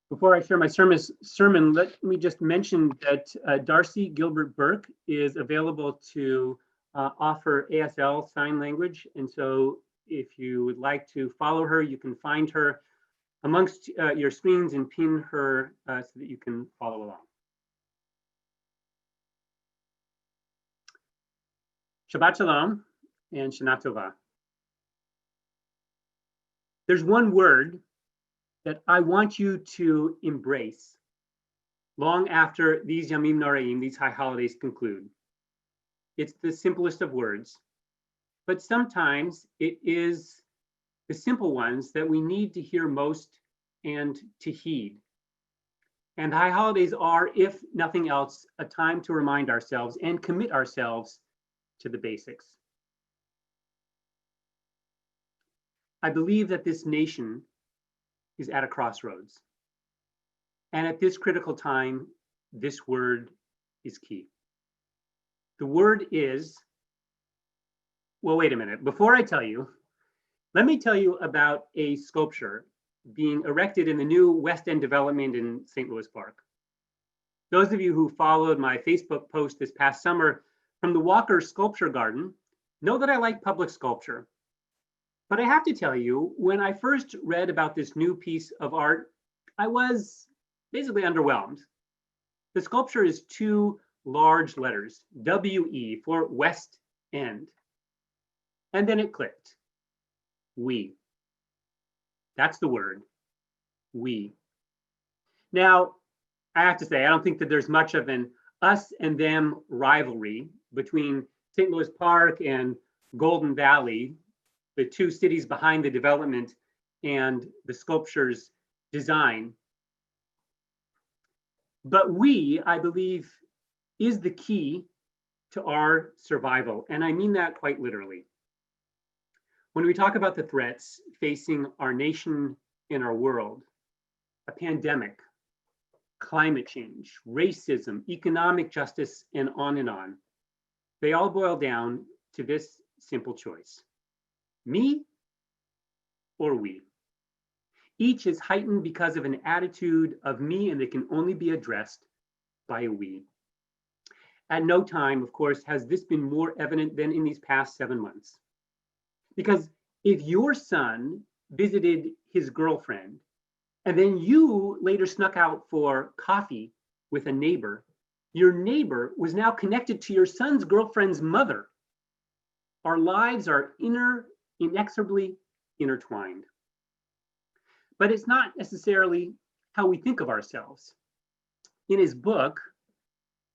Before I share my sermon, let me just mention that Darcy Gilbert Burke is available to offer ASL sign language. And so if you would like to follow her, you can find her amongst your screens and pin her so that you can follow along. Shabbat Shalom and Shana Tova. There's one word that I want you to embrace long after these Yamim Noraim, these high holidays, conclude. It's the simplest of words, but sometimes it is the simple ones that we need to hear most and to heed. And high holidays are, if nothing else, a time to remind ourselves and commit ourselves to the basics. I believe that this nation is at a crossroads. And at this critical time, this word is key. The word is, well, wait a minute. Before I tell you, let me tell you about a sculpture being erected in the new West End development in St. Louis Park. Those of you who followed my Facebook post this past summer from the Walker Sculpture Garden know that I like public sculpture. But I have to tell you, when I first read about this new piece of art, I was basically underwhelmed. The sculpture is two large letters, WE for West End. And then it clicked, we. That's the word, we. Now, I have to say, I don't think that there's much of an us and them rivalry between St. Louis Park and Golden Valley, the two cities behind the development and the sculpture's design. But we, I believe, is the key to our survival. And I mean that quite literally. When we talk about the threats facing our nation and our world, a pandemic, climate change, racism, economic justice, and on, they all boil down to this simple choice. Me or we? Each is heightened because of an attitude of me, and they can only be addressed by a we. At no time, of course, has this been more evident than in these past 7 months. Because if your son visited his girlfriend, and then you later snuck out for coffee with a neighbor, your neighbor was now connected to your son's girlfriend's mother. Our lives are inexorably intertwined. But it's not necessarily how we think of ourselves. In his book,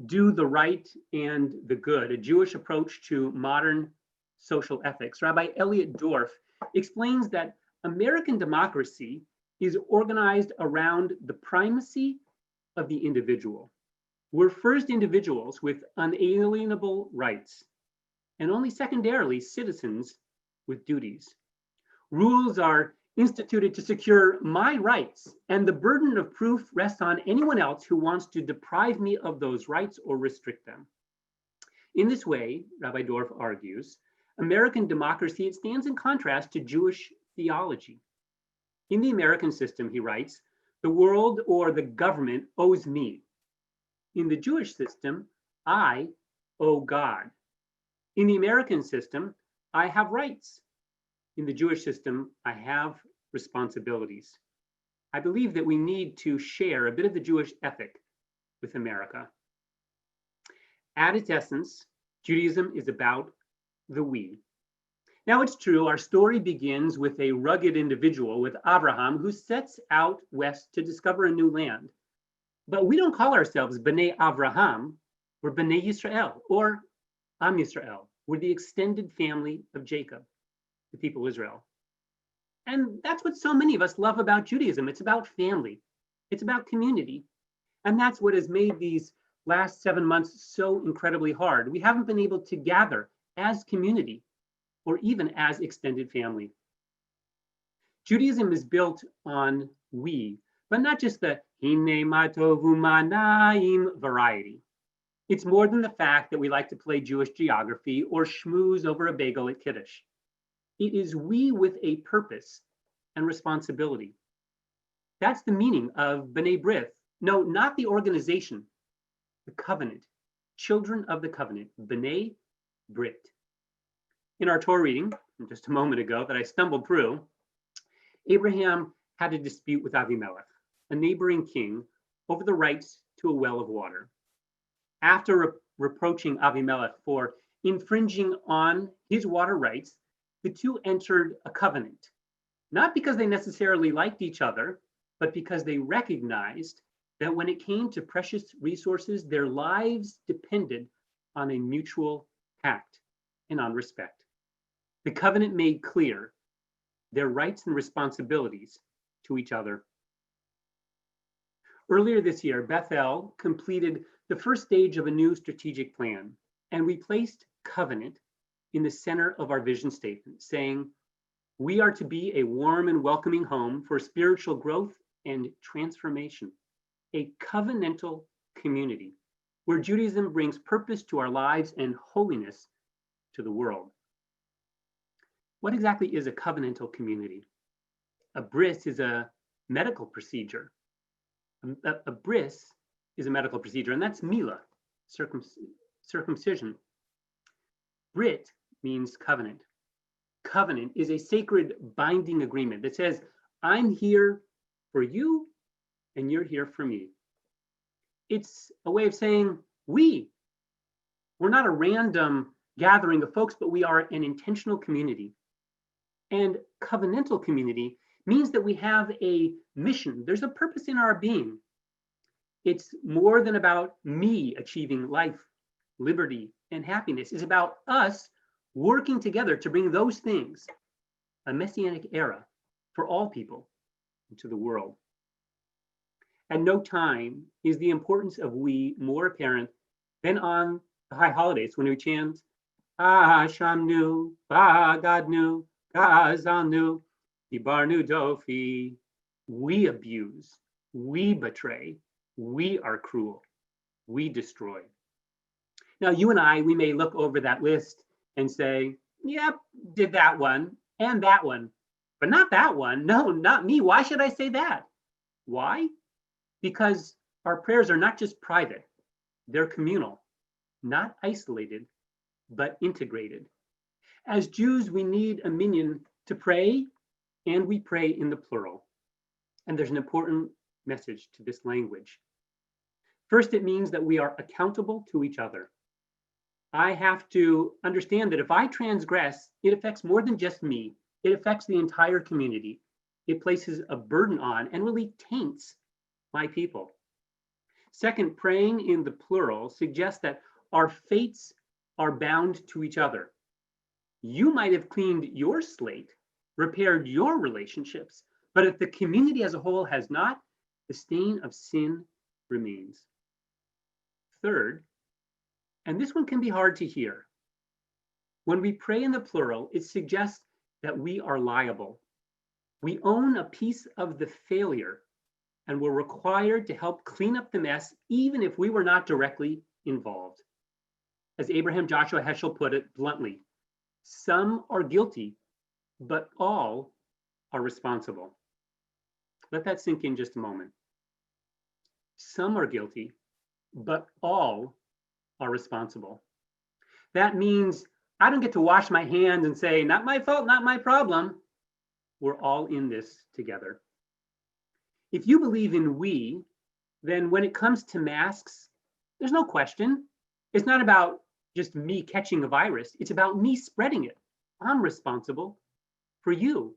Do the Right and the Good, a Jewish approach to modern social ethics, Rabbi Elliot Dorff explains that American democracy is organized around the primacy of the individual. We're first individuals with unalienable rights, and only secondarily citizens with duties. Rules are instituted to secure my rights, and the burden of proof rests on anyone else who wants to deprive me of those rights or restrict them. In this way, Rabbi Dorff argues, American democracy, it stands in contrast to Jewish theology. In the American system, he writes, the world or the government owes me. In the Jewish system, I owe God. In the American system, I have rights. In the Jewish system, I have responsibilities. I believe that we need to share a bit of the Jewish ethic with America. At its essence, Judaism is about the we. Now it's true, our story begins with a rugged individual, with Abraham, who sets out west to discover a new land. But we don't call ourselves B'nai Avraham, we're B'nai Yisrael, or Am Yisrael. We're the extended family of Jacob, the people of Israel. And that's what so many of us love about Judaism. It's about family, it's about community. And that's what has made these last 7 months so incredibly hard. We haven't been able to gather as community or even as extended family. Judaism is built on we, but not just the Hine Matovu Manaim variety. It's more than the fact that we like to play Jewish geography or schmooze over a bagel at Kiddush. It is we with a purpose and responsibility. That's the meaning of B'nai B'rith. No, not the organization, the covenant. Children of the covenant, B'nai B'rith. In our Torah reading, just a moment ago, that I stumbled through, Abraham had a dispute with Avimelech, a neighboring king, over the rights to a well of water. After reproaching Avimelech for infringing on his water rights, the two entered a covenant, not because they necessarily liked each other, but because they recognized that when it came to precious resources, their lives depended on a mutual pact and on respect. The covenant made clear their rights and responsibilities to each other. Earlier this year, Bethel completed the first stage of a new strategic plan, and we placed covenant in the center of our vision statement, saying, we are to be a warm and welcoming home for spiritual growth and transformation, a covenantal community where Judaism brings purpose to our lives and holiness to the world. What exactly is a covenantal community? A bris is a medical procedure. A bris is a medical procedure, and that's milah, circumcision. Brit means covenant. Covenant is a sacred binding agreement that says, I'm here for you and you're here for me. It's a way of saying we're not a random gathering of folks, but we are an intentional community. And covenantal community means that we have a mission. There's a purpose in our being. It's more than about me achieving life, liberty, and happiness. It's about us working together to bring those things, a messianic era for all people, into the world. At no time is the importance of we more apparent than on the high holidays when we chant, Hashamnu, Bagadnu, Gazanu, Ibarnu Dofi. We abuse, we betray, we are cruel, we destroy. Now, you and I, we may look over that list and say, yep, did that one and that one, but not that one. No, not me. Why should I say that? Why? Because our prayers are not just private, they're communal, not isolated, but integrated. As Jews, we need a minyan to pray, and we pray in the plural. And there's an important message to this language. First, it means that we are accountable to each other. I have to understand that if I transgress, it affects more than just me. It affects the entire community. It places a burden on and really taints my people. Second, praying in the plural suggests that our fates are bound to each other. You might have cleaned your slate, repaired your relationships, but if the community as a whole has not, the stain of sin remains. Third, and this one can be hard to hear, when we pray in the plural, it suggests that we are liable. We own a piece of the failure, and we're required to help clean up the mess, even if we were not directly involved. As Abraham Joshua Heschel put it bluntly, some are guilty, but all are responsible. Let that sink in just a moment. Some are guilty, but all are responsible. That means I don't get to wash my hands and say, not my fault, not my problem. We're all in this together. If you believe in we, then when it comes to masks, there's no question. It's not about just me catching a virus. It's about me spreading it. I'm responsible for you.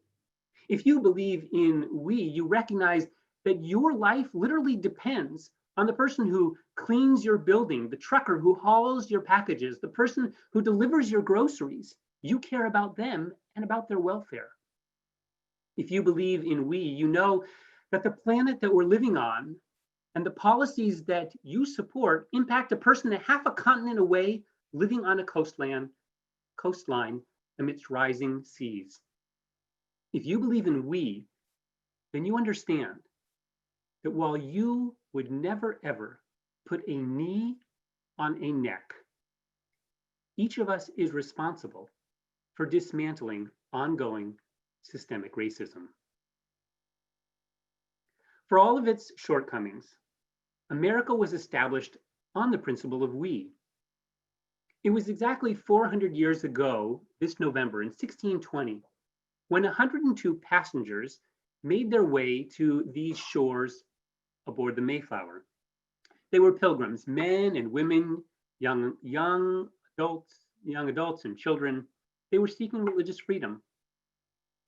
If you believe in we, you recognize that your life literally depends on the person who cleans your building, the trucker who hauls your packages, the person who delivers your groceries. You care about them and about their welfare. If you believe in we, you know that the planet that we're living on and the policies that you support impact a person half a continent away living on a coastline amidst rising seas. If you believe in we, then you understand that while you would never ever put a knee on a neck, each of us is responsible for dismantling ongoing systemic racism. For all of its shortcomings, America was established on the principle of we. It was exactly 400 years ago this November in 1620 when 102 passengers made their way to these shores aboard the Mayflower. They were pilgrims, men and women, young adults and children. They were seeking religious freedom.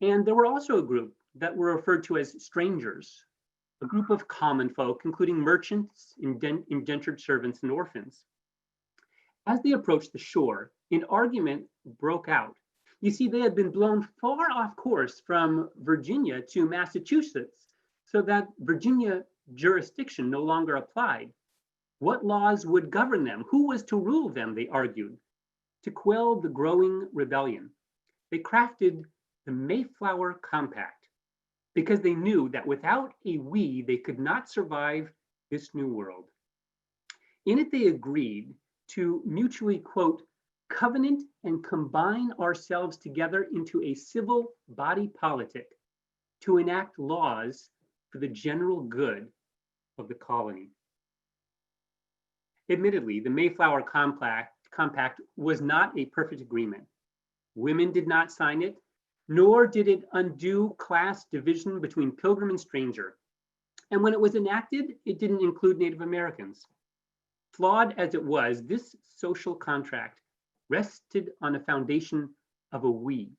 And there were also a group that were referred to as strangers, a group of common folk, including merchants, indentured servants, and orphans. As they approached the shore, an argument broke out. You see, they had been blown far off course from Virginia to Massachusetts, so that Virginia jurisdiction no longer applied. What laws would govern them? Who was to rule them, they argued. To quell the growing rebellion, they crafted the Mayflower Compact, because they knew that without a we, they could not survive this new world. In it, they agreed to mutually, quote, covenant and combine ourselves together into a civil body politic to enact laws for the general good of the colony. Admittedly, the Mayflower Compact was not a perfect agreement. Women did not sign it, nor did it undo class division between pilgrim and stranger. And when it was enacted, it didn't include Native Americans. Flawed as it was, this social contract rested on a foundation of a we.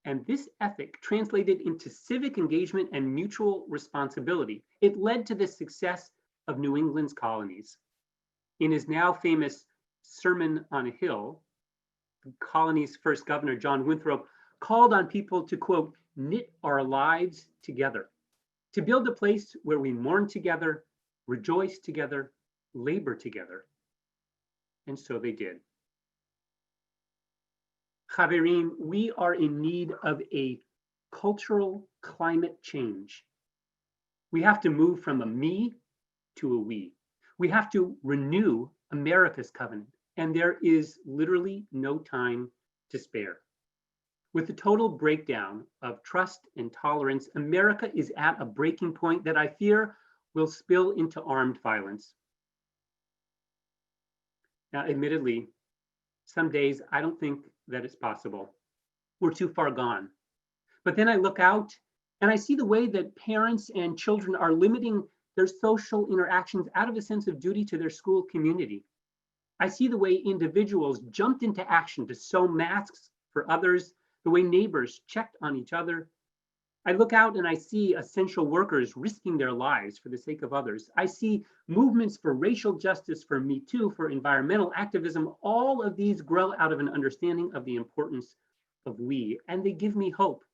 And this ethic translated into civic engagement and mutual responsibility. It led to the success of New England's colonies. In his now famous Sermon on a Hill, the colony's first governor, John Winthrop, called on people to, quote, knit our lives together, to build a place where we mourn together, rejoice together, labor together. And so they did. Chaverim, we are in need of a cultural climate change. We have to move from a me to a we. We have to renew America's covenant, and there is literally no time to spare. With the total breakdown of trust and tolerance, America is at a breaking point that I fear will spill into armed violence. Now, admittedly, some days I don't think that it's possible. We're too far gone. But then I look out and I see the way that parents and children are limiting their social interactions out of a sense of duty to their school community. I see the way individuals jumped into action to sew masks for others, the way neighbors checked on each other. I look out and I see essential workers risking their lives for the sake of others. I see movements for racial justice, for Me Too, for environmental activism. All of these grow out of an understanding of the importance of we, and they give me hope.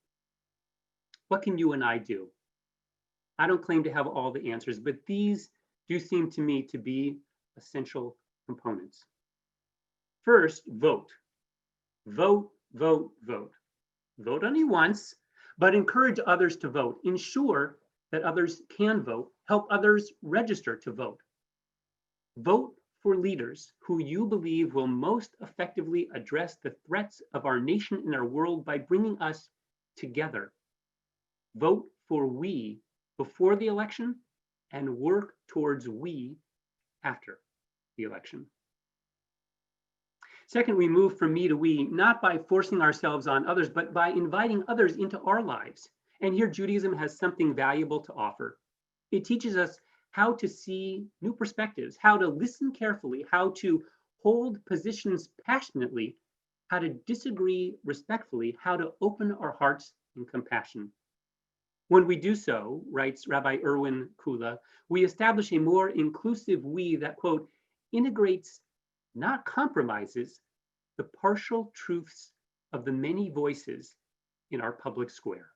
What can you and I do? I don't claim to have all the answers, but these do seem to me to be essential components. First, vote. Vote, vote, vote. Vote only once, but encourage others to vote. Ensure that others can vote. Help others register to vote. Vote for leaders who you believe will most effectively address the threats of our nation and our world by bringing us together. Vote for we before the election and work towards we after the election. Second, we move from me to we, not by forcing ourselves on others, but by inviting others into our lives. And here Judaism has something valuable to offer. It teaches us how to see new perspectives, how to listen carefully, how to hold positions passionately, how to disagree respectfully, how to open our hearts in compassion. When we do so, writes Rabbi Erwin Kula, we establish a more inclusive we that, quote, integrates, not compromises, the partial truths of the many voices in our public square.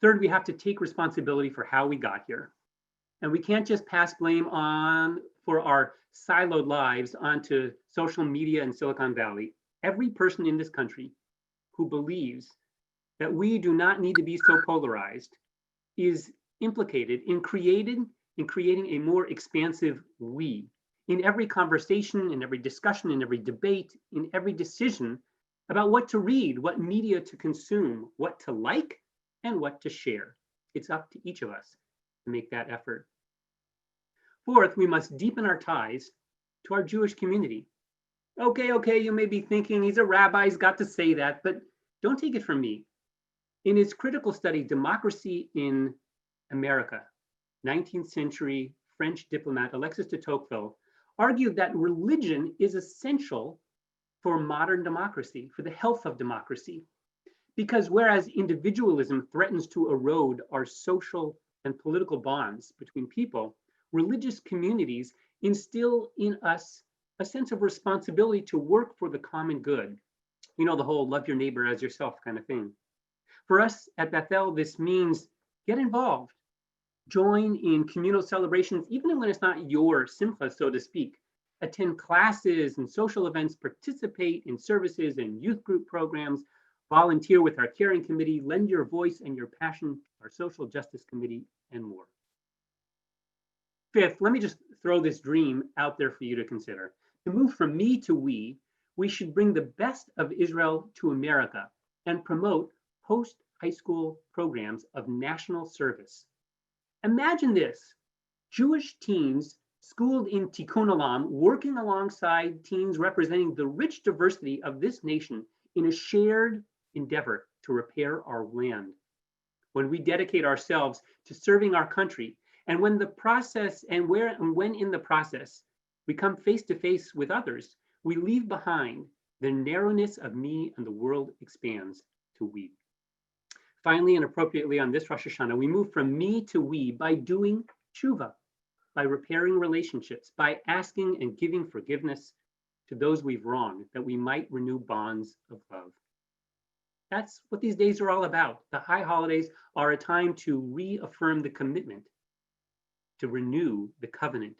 Third, we have to take responsibility for how we got here. And we can't just pass blame for our siloed lives onto social media and Silicon Valley. Every person in this country who believes that we do not need to be so polarized is implicated in creating a more expansive we. In every conversation, in every discussion, in every debate, in every decision about what to read, what media to consume, what to like, and what to share. It's up to each of us to make that effort. Fourth, we must deepen our ties to our Jewish community. Okay, you may be thinking he's a rabbi, he's got to say that, but don't take it from me. In his critical study, Democracy in America, 19th century French diplomat Alexis de Tocqueville argued that religion is essential for modern democracy, for the health of democracy. Because whereas individualism threatens to erode our social and political bonds between people, religious communities instill in us a sense of responsibility to work for the common good. You know, the whole love your neighbor as yourself kind of thing. For us at Bethel, this means get involved. Join in communal celebrations, even when it's not your simcha, so to speak. Attend classes and social events, participate in services and youth group programs, volunteer with our caring committee, lend your voice and your passion to our social justice committee, and more. Fifth, let me just throw this dream out there for you to consider. To move from me to we should bring the best of Israel to America and promote post-high school programs of national service. Imagine this, Jewish teens schooled in Tikkun Olam, working alongside teens representing the rich diversity of this nation in a shared endeavor to repair our land. When we dedicate ourselves to serving our country, and when in the process we come face to face with others, we leave behind the narrowness of me and the world expands to we. Finally, and appropriately on this Rosh Hashanah, we move from me to we by doing tshuva, by repairing relationships, by asking and giving forgiveness to those we've wronged, that we might renew bonds of love. That's what these days are all about. The high holidays are a time to reaffirm the commitment, to renew the covenant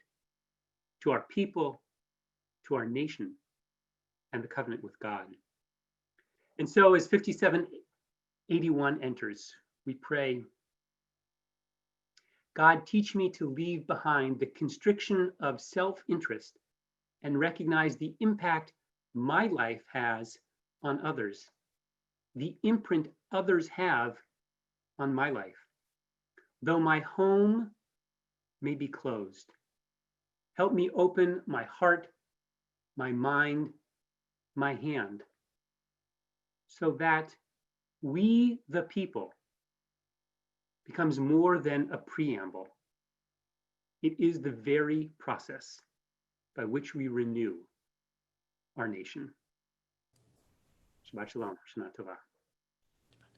to our people, to our nation, and the covenant with God. And so as 5781 enters, we pray, God, teach me to leave behind the constriction of self-interest and recognize the impact my life has on others, the imprint others have on my life. Though my home may be closed, help me open my heart, my mind, my hand, so that we, the people, becomes more than a preamble. It is the very process by which we renew our nation. Shabbat Shalom, Shana Tova.